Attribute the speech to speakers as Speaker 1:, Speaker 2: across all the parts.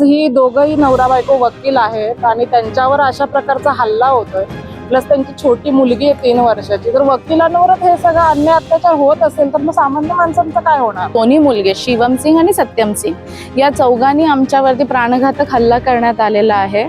Speaker 1: ही दोघंही नवरा बायको वकील आहेत आणि त्यांच्यावर अशा प्रकारचा हल्ला होतोय, प्लस त्यांची छोटी मुलगी आहे 3 वर्षाची, तर वकिलांवरच हे सगळं अन्याय अत्याचार होत असेल तर मग सामान्य माणसांचं काय होणार? दोन्ही मुलगे शिवम सिंग आणि सत्यम सिंग या चौघांनी आमच्यावरती प्राणघातक हल्ला करण्यात आलेला आहे।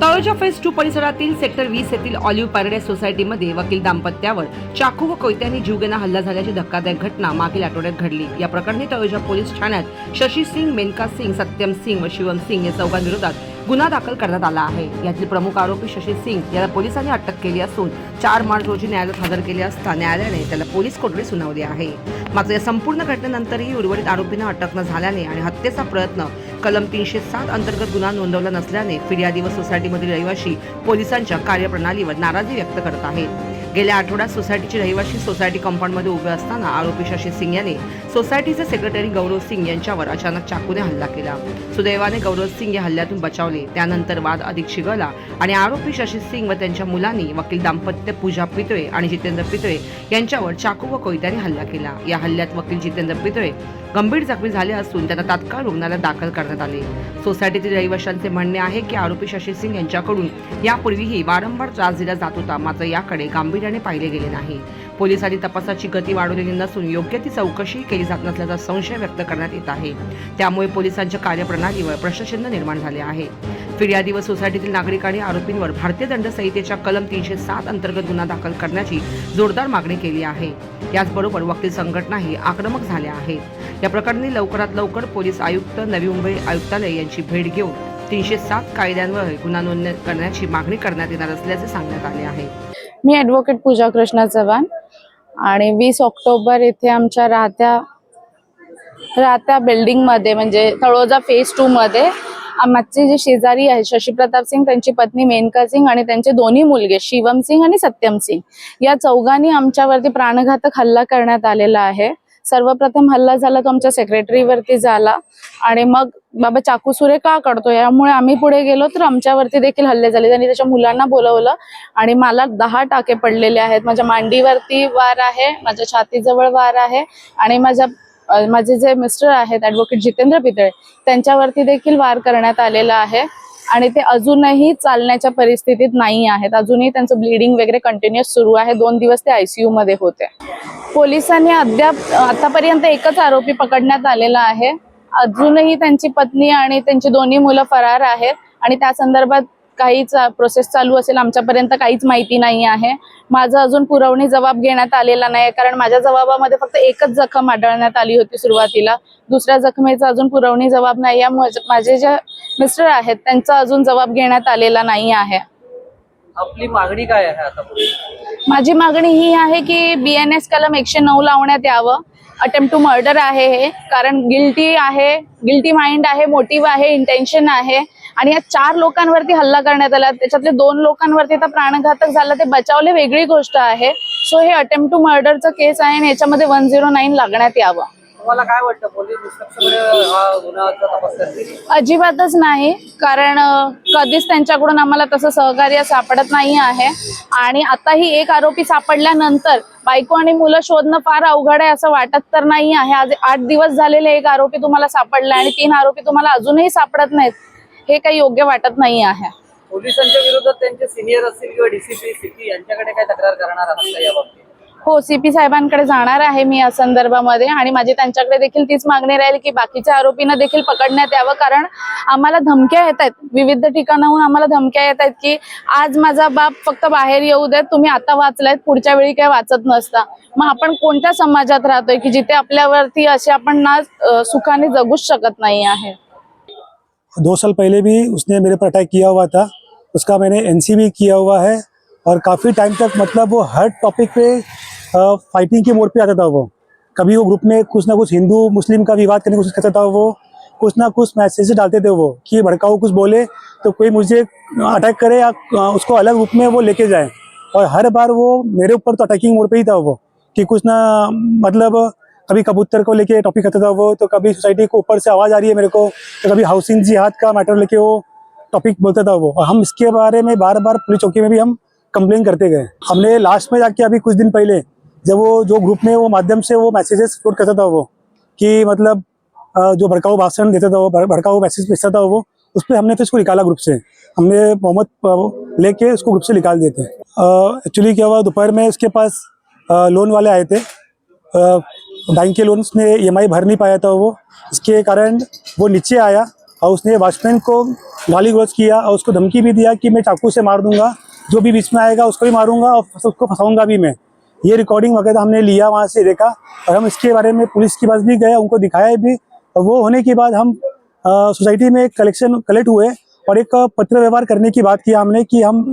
Speaker 2: तळोजा फेज 2 परिसरातील सेक्टर 20 येथील ऑलिव्ह पॅराडाइज सोसायटीमध्ये वकील दाम्पत्यावर चाकू व कोयत्याने जीवघेणा हल्ला झाल्याची धक्कादायक घटना मागील आठवड्यात घडली। या प्रकरणी तळोजा पोलीस ठाण्यात शशी सिंग, मेनका सिंग, सत्यम सिंग व शिवम सिंग या चौघांविरोधात गुन्हा दाखल करण्यात आला आहे। यातील प्रमुख आरोपी शशी सिंग याला पोलिसांनी अटक केली असून 4 मार्च रोजी न्यायालयात हजर केले असता न्यायालयाने त्याला पोलीस कोठडी सुनावली आहे। मात्र या संपूर्ण घटनेनंतरही उर्वरित आरोपींना अटक न झाल्याने आणि हत्येचा प्रयत्न कलम 307 अंतर्गत गुन्हा नोंदवला नसल्याने फिर्यादी व सोसायटीमधील रहिवासी पोलिसांच्या कार्यप्रणालीवर नाराजी व्यक्त करत आहेत। गेल्या आठवड्यात सोसायटीचे रहिवासी सोसायटी कंपाऊंडमध्ये उभे असताना आरोपी शशी सिंग याने सोसायटीचे सेक्रेटरी गौरव सिंग यांच्यावर अचानक चाकूने हल्ला केला। सुदैवाने गौरव सिंग या हल्ल्यातून बचावले। त्यानंतर वाद अधिक चिघळला आणि आरोपी शशी सिंग व त्यांच्या मुलांनी वकील दाम्पत्य पूजा पितळे आणि जितेंद्र पितळे यांच्यावर चाकू व कोयत्याने हल्ला केला। या हल्ल्यात वकील जितेंद्र पितळे गंभीर जखमी झाले असून त्यांना तात्काळ रुग्णालयात दाखल करण्यात आले। सोसायटीतील रहिवाशांचे म्हणणे आहे की आरोपी शशी सिंग यांच्याकडून यापूर्वीही वारंवार त्रास दिला जात होता, मात्र याकडे गांभीर्याने पाहिले गेले नाही। पोलिसांनी तपासाची गती वाढवलेली नसून योग्य ती चौकशी केली जात नसल्याचा संशय व्यक्त करण्यात येत आहे। त्यामुळे पोलिसांच्या कार्यप्रणालीवर प्रश्नचिन्ह निर्माण झाले आहे। फिर्यादी व सोसायटीतील नागरिकांनी आरोपींवर भारतीय दंड संहितेच्या कलम 307 अंतर्गत गुन्हा दाखल करण्याची जोरदार मागणी केली आहे। याचबरोबर वकील संघटनाही आक्रमक झाल्या आहेत। या प्रकरणी लवकरात लवकर पोलीस आयुक्त, नवी मुंबई आयुक्तालय यांची भेट घेऊन 307 कायद्यांवर गुन्हा नोंद करण्याची मागणी करण्यात येणार असल्याचे सांगण्यात आले आहे।
Speaker 1: मी ॲडव्होकेट पूजा कृष्णा चव्हाण आणि 20 ऑक्टोबर येथे आमच्या राहत्या बिल्डिंगमध्ये म्हणजे तळोजा फेज 2 मध्ये आमचे जे शेजारी आहे शशी प्रताप सिंग, त्यांची पत्नी मेनका सिंग आणि त्यांचे दोन्ही मुलगे शिवम सिंग आणि सत्यम सिंग या चौघांनी आमच्यावरती प्राणघातक हल्ला करण्यात आलेला आहे। सर्वप्रथम हल्ला झाला तो आमच्या सेक्रेटरीवरती झाला आणि मग बाबा चाकू सुरे का काढतो यामुळे आम्ही पुढे गेलो तर आमच्यावरती देखील हल्ले झाले। त्यांनी त्याच्या मुलांना बोलवलं आणि मला 10 टाके पडलेले आहेत। माझ्या मांडीवरती वार आहे, माझ्या छातीजवळ वार आहे आणि माझे जे मिस्टर आहेत ॲडव्होकेट जितेंद्र पितळे त्यांच्यावरती देखील वार करण्यात आलेला आहे आणि ते अजूनही चालण्याच्या परिस्थितीत नाही आहेत। अजूनही त्यांचं ब्लिडिंग वगैरे कंटिन्युअस सुरू आहे। 2 दिवस ते ICU मध्ये होते। पोलिसांनी आतापर्यंत एकच आरोपी पकडण्यात आलेला आहे। अजूनही त्यांची पत्नी आणि त्यांची दोन्ही मुलं फरार आहेत आणि त्या संदर्भात काहीच प्रोसेस चालू असेल आमच्यापर्यंत काहीच माहिती नाही आहे। माझा अजून पुरवणी जबाब घेण्यात आलेला नाही कारण माझ्या जबाबामध्ये फक्त एकच जखम आढळण्यात आली होती सुरुवातीला। दुसऱ्या जखमेचा अजून पुरवणी जबाब नाही आहे। माझे जे मिस्टर आहेत त्यांचा अजून जबाब घेण्यात आलेला नाही आहे।
Speaker 3: आपली मागणी काय आहे आता?
Speaker 1: माझी मागणी ही आहे की BNS कलम 109 लावण्यात यावं। अटेम्प्ट टू मर्डर आहे हे, कारण गिल्टी माइंड आहे, मोटिव्ह आहे, इंटेन्शन आहे आणि या 4 लोकांवरती हल्ला करण्यात आला। त्याच्यातले 2 लोकांवरती तर प्राणघातक झाला, ते बचावले वेगळी गोष्ट आहे। सो हे अटेम्प्ट टू मर्डरचं केस आहे आणि याच्यामध्ये 109 लागण्यात यावं।
Speaker 3: तुम्हाला काय वाटतं, पोलीस निष्पक्षपणे हा गुन्ह्याचा तपास करतील?
Speaker 1: अजिबातच नाही, कारण कधीच त्यांच्याकडून आम्हाला तसं सहकार्य सापडत नाही आहे आणि आताही एक आरोपी सापडल्यानंतर बायको आणि मुलं शोधणं फार अवघड आहे असं वाटत तर नाही आहे। आज 8 दिवस झालेले एक आरोपी तुम्हाला सापडला आणि 3 आरोपी तुम्हाला अजूनही सापडत नाहीत, हे काही योग्य वाटत नाही आहे।
Speaker 3: पोलिसांच्या विरोधात त्यांचे सिनियर असतील किंवा DCP, CP यांच्याकडे काय तक्रार करणार आहात का याबाबतीत?
Speaker 1: हो, CP साहेबांकडे जाणार आहे मी या संदर्भामध्ये आणि माझी त्यांच्याकडे देखील तीच मागणी राहील की बाकीच्या आरोपींना देखील पकडण्यात यावं, कारण आम्हाला धमक्या येत आहेत, विविध ठिकाणाहून आम्हाला धमक्या येत आहेत की आज माझा बाप फक्त बाहेर येऊ देत, तुम्ही आता वाचलायत, पुढच्या वेळी काय वाचत नसता। मग आपण कोणत्या समाजात राहतोय की जिथे आपल्यावरती असे आपण ना सुखाने जगूच शकत नाही आहे।
Speaker 4: 2 साल पहले भी उसने मेरे पर अटैक किया हुआ था, उसका मैंने NC भी किया हुआ है और काफ़ी टाइम तक मतलब वो हर टॉपिक पे फाइटिंग के मोड पे आता था। वो कभी वो ग्रुप में कुछ ना कुछ हिंदू मुस्लिम का विवाद करने की कोशिश करता था। वो कुछ ना कुछ मैसेज डालते थे वो कि भड़काऊ कुछ बोले तो कोई मुझे अटैक करे या उसको अलग रूप में वो लेके जाए, और हर बार वो मेरे ऊपर तो अटैकिंग मोड पे ही था वो कि कुछ ना मतलब कभी कबूतर को लेके टॉपिक करता था वो, तो कभी सोसाइटी को ऊपर से आवाज़ आ रही है मेरे को, तो कभी हाउसिंग जिहाद का मैटर लेके वो टॉपिक बोलता था वो। और हम इसके बारे में बार बार पुलिस चौकी में भी हम कंप्लेन करते गए। हमने लास्ट में जाके अभी कुछ दिन पहले जब वो जो ग्रुप में वो माध्यम से वो मैसेजेस अपलोड करता था वो कि मतलब जो भड़काऊ भाषण देता था वो, भड़काऊ मैसेज भेजता था वो, उस पर हमने फिर उसको निकाला ग्रुप से, हमने मोहम्मद लेके उसको ग्रुप से निकाल देते। एक्चुअली क्या हुआ, दोपहर में उसके पास लोन वाले आए थे, बैंक के लोन उसने EMI भर नहीं पाया था वो, इसके कारण वो नीचे आया और उसने वॉचमैन को गाली गलौज किया और उसको धमकी भी दिया कि मैं चाकू से मार दूंगा, जो भी बीच में आएगा उसको भी मारूंगा और उसको फंसाऊंगा भी मैं। ये रिकॉर्डिंग वगैरह हमने लिया, वहाँ से देखा और हम इसके बारे में पुलिस के पास भी गए, उनको दिखाया भी। और वो होने के बाद हम सोसाइटी में कलेक्ट हुए और एक पत्र व्यवहार करने की बात किया हमने कि हम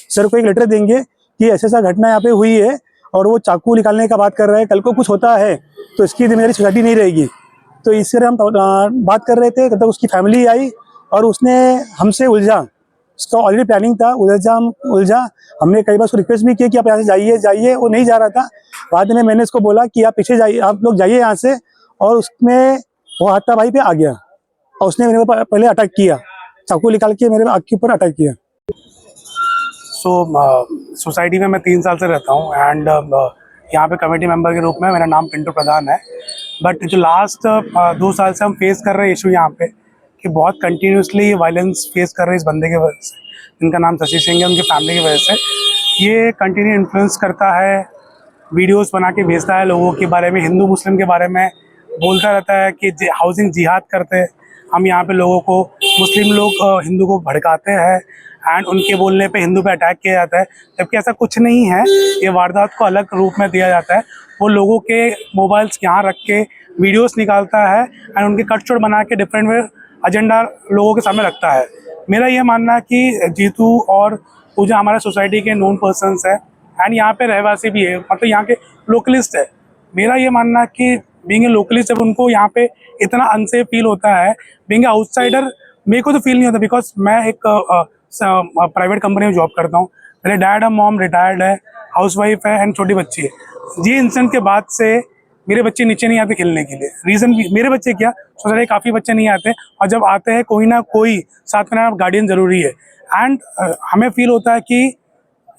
Speaker 4: सर को एक लेटर देंगे कि ऐसा घटना यहाँ पे हुई है और वो चाकू निकालने का बात कर रहा है, कल को कुछ होता है तो इसकी जिम्मेदारी सोसाइटी नहीं रहेगी। तो इससे हम बात कर रहे थे, तब तक उसकी फैमिली आई और उसने हमसे उलझा, उसका ऑलरेडी प्लानिंग था, उलझा। हमने कई बार उसको रिक्वेस्ट भी किया कि आप यहाँ से जाइए, वो नहीं जा रहा था। बाद में मैंने उसको बोला कि आप पीछे जाइए, आप लोग जाइए यहाँ से, और उसमें वो हाथापाई पे आ गया और उसने मेरे को पहले अटैक किया, चाकू निकाल के मेरे आँख के ऊपर अटैक किया।
Speaker 5: सोसाइटी में मैं 3 साल से रहता हूँ एंड यहाँ पे कमेटी मेंबर के रूप में मेरा नाम पिंटू प्रधान है। बट जो लास्ट 2 साल से हम फेस कर रहे हैं इशू यहाँ पे कि बहुत कंटिन्यूसली वायलेंस फेस कर रहे हैं इस बंदे की वजह से, जिनका नाम शशि सिंह है, उनकी फैमिली की वजह से। ये कंटिन्यू इन्फ्लुएंस करता है, वीडियोस बना के भेजता है लोगों के बारे में, हिंदू मुस्लिम के बारे में बोलता रहता है कि हाउसिंग जिहाद करते हैं हम यहाँ पे लोगों को, मुस्लिम लोग हिंदू को भड़काते हैं एंड उनके बोलने पे हिंदू पे अटैक किया जाता है, जबकि ऐसा कुछ नहीं है। ये वारदात को अलग रूप में दिया जाता है, वो लोगों के मोबाइल्स यहाँ रख के वीडियोस निकालता है एंड उनके कट शॉट बना के डिफरेंट वे एजेंडा लोगों के सामने रखता है। मेरा ये मानना है कि जीतू और पूजा हमारे सोसाइटी के नोन पर्सनस है एंड यहाँ पे रहवासी भी है, मतलब यहाँ के लोकलिस्ट है। मेरा ये मानना है कि बीइंग ए लोकलिस्ट जब उनको यहाँ पे इतना अनसेफ फील होता है, बीइंग ए आउटसाइडर मेरे को तो फील नहीं होता, बिकॉज मैं एक प्राइवेट कंपनी में जॉब करता हूँ। मेरे डैड और मॉम रिटायर्ड है, हाउसवाइफ है एंड छोटी बच्ची है। ये इंसिडेंट के बाद से मेरे बच्चे नीचे नहीं आते खेलने के लिए। रीज़न भी मेरे बच्चे क्या, सोसाइटी काफ़ी बच्चे नहीं आते और जब आते हैं कोई ना कोई साथ में गार्डियन ज़रूरी है एंड हमें फील होता है कि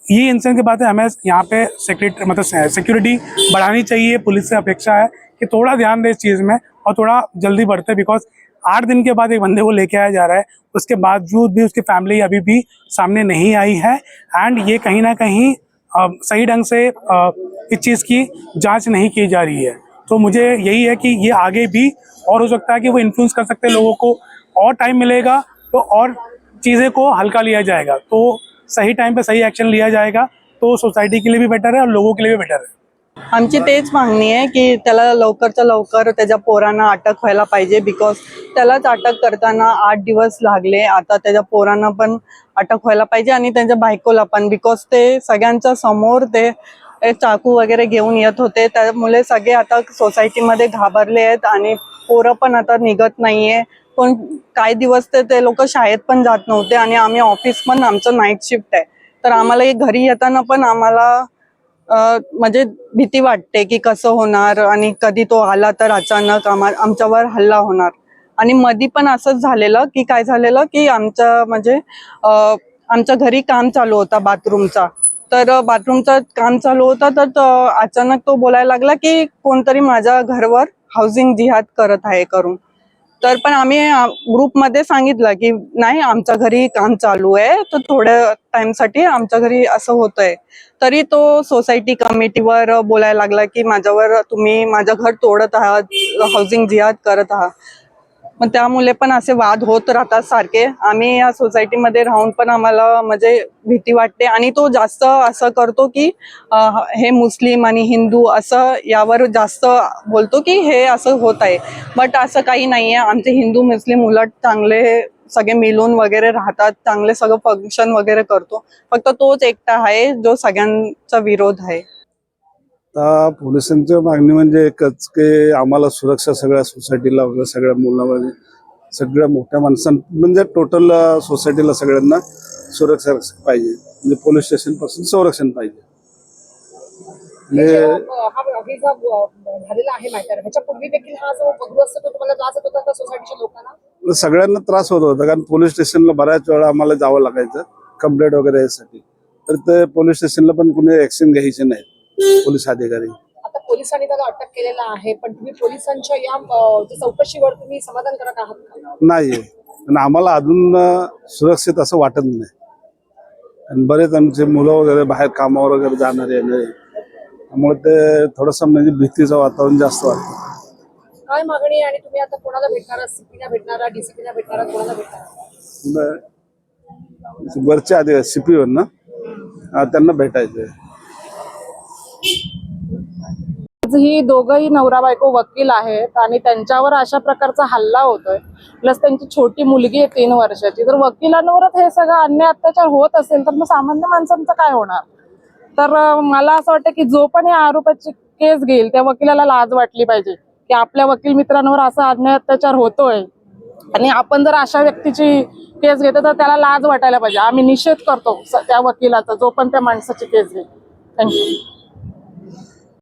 Speaker 5: ये इंसिडेंट के बाद हमें यहाँ पे सिक्योरिटी बढ़ानी चाहिए। पुलिस से अपेक्षा है कि थोड़ा ध्यान दे इस चीज़ में और थोड़ा जल्दी बढ़ते, बिकॉज 8 दिन के बाद एक बंदे को लेके आया जा रहा है, उसके बावजूद भी उसकी फैमिली अभी भी सामने नहीं आई है एंड ये कहीं ना कहीं सही ढंग से इस चीज़ की जांच नहीं की जा रही है। तो मुझे यही है कि ये आगे भी और हो सकता है कि वो इन्फ्लुएंस कर सकते हैं लोगों को, और टाइम मिलेगा तो और चीज़ें को हल्का लिया जाएगा, तो सही टाइम पे सही एक्शन लिया जाएगा, तो सोसाइटी के लिए भी बेटर है और लोगों के लिए भी बेटर है।
Speaker 6: आमची तेच मागणी आहे की त्याला लवकरच्या लवकर त्याच्या पोरांना अटक व्हायला पाहिजे, बिकॉज त्यालाच अटक करताना 8 दिवस लागले। आता त्याच्या पोरांना पण अटक व्हायला पाहिजे आणि त्यांच्या बायकोला पण, बिकॉज ते सगळ्यांच्या समोर ते चाकू वगैरे घेऊन येत होते, त्यामुळे सगळे आता सोसायटीमध्ये घाबरले आहेत आणि पोरं पण आता निघत नाहीये। पण काही दिवस ते लोक शाळेत पण जात नव्हते आणि आम्ही ऑफिस पण आमचं नाईट शिफ्ट आहे, तर आम्हाला घरी येताना पण आम्हाला म्हणजे भीती वाटते की कसं होणार आणि कधी तो आला तर अचानक आमच्यावर हल्ला होणार। आणि मधी पण असंच झालेलं की काय झालेलं की आमच्या घरी काम चालू होता बाथरूमचा, तर बाथरूमचं काम चालू होता, तर अचानक तो बोलायला लागला की कोणतरी माझ्या घरावर हाऊसिंग जिहाद करत आहे करून। तर पण आम्ही ग्रुपमध्ये सांगितलं की नाही, आमच्या घरी काम चालू आहे, तर थोड्या टाइमसाठी आमच्या घरी असं होतंय। तरी तो सोसायटी कमिटीवर बोलायला लागला की माझ्यावर तुम्ही माझं घर तोडत आहात, हाऊसिंग जिहाद करत आहात। मग त्यामुळे पण असे वाद होत राहतात सारखे। आम्ही या सोसायटीमध्ये राहून पण आम्हाला म्हणजे भीती वाटते आणि तो जास्त असं करतो की हे मुस्लिम आणि हिंदू असं यावर जास्त बोलतो की हे असं होत आहे, बट असं काही नाही आहे। आमचे हिंदू मुस्लिम उलट चांगले सगळे मिळून वगैरे राहतात, चांगले सगळं फंक्शन वगैरे करतो, फक्त तोच एकटा आहे जो सगळ्यांचा विरोध आहे।
Speaker 7: पोलिसांची मागणी म्हणजे एकच की आम्हाला सुरक्षा सगळ्या सोसायटीला वगैरे सगळ्या मुलांमध्ये सगळ्या मोठ्या माणसांना म्हणजे टोटल सोसायटीला सगळ्यांना सुरक्षा पाहिजे, म्हणजे पोलीस स्टेशन पासून संरक्षण पाहिजे।
Speaker 3: अभी जो झालेला आहे मॅटर, ह्याच्यापूर्वी देखील हा जो बघू असतो तो तुम्हाला त्रास होत होता का सोसायटीच्या लोकांना?
Speaker 7: सगळ्यांना त्रास होत होता, कारण पोलीस स्टेशनला बऱ्याच वेळा आम्हाला जावं लागायचं कंप्लेंट वगैरे यासाठी, तर ते पोलीस स्टेशनला पण कुणी ऍक्शन घ्यायचे नाही पोलीस अधिकारी।
Speaker 3: आता पोलिसांनी त्याला अटक केलेला आहे, पण तुम्ही पोलिसांच्या या चौकशीवर तुम्ही समाधानकारक आहात का?
Speaker 7: नाही, आणि आम्हाला अजून सुरक्षित असं वाटत नाही. आणि बरेच आमचे मुलं वगैरे बाहेर कामावर वगैरे जाणारे येणारे, त्यामुळे ते थोडंसं म्हणजे भीतीचं वातावरण जास्त वाटतं.
Speaker 3: काय मागणी आहे आणि तुम्ही आता कोणाला भेटणार? सीपीला भेटणारा, डीसीपीला भेटणारा, कोणाला भेटणार?
Speaker 7: वरच्या आधी CP ना त्यांना भेटायचं.
Speaker 1: ही दोघंही नवरा बायको वकील आहेत आणि त्यांच्यावर अशा प्रकारचा हल्ला होतोय, प्लस त्यांची छोटी मुलगी आहे 3 वर्षाची. तर वकिलांवरच हे सगळं अन्याय अत्याचार होत असेल तर मग सामान्य माणसांचं काय होणार? तर मला असं वाटतं की जो पण या आरोपाची केस घेईल त्या वकिलाला लाज वाटली पाहिजे की आपल्या वकील मित्रांवर असा अन्याय अत्याचार होतोय आणि आपण जर अशा व्यक्तीची केस घेतो तर त्याला लाज वाटायला पाहिजे. आम्ही निषेध करतो त्या वकिलाचा जो पण त्या माणसाची केस घेईल. थँक्यू.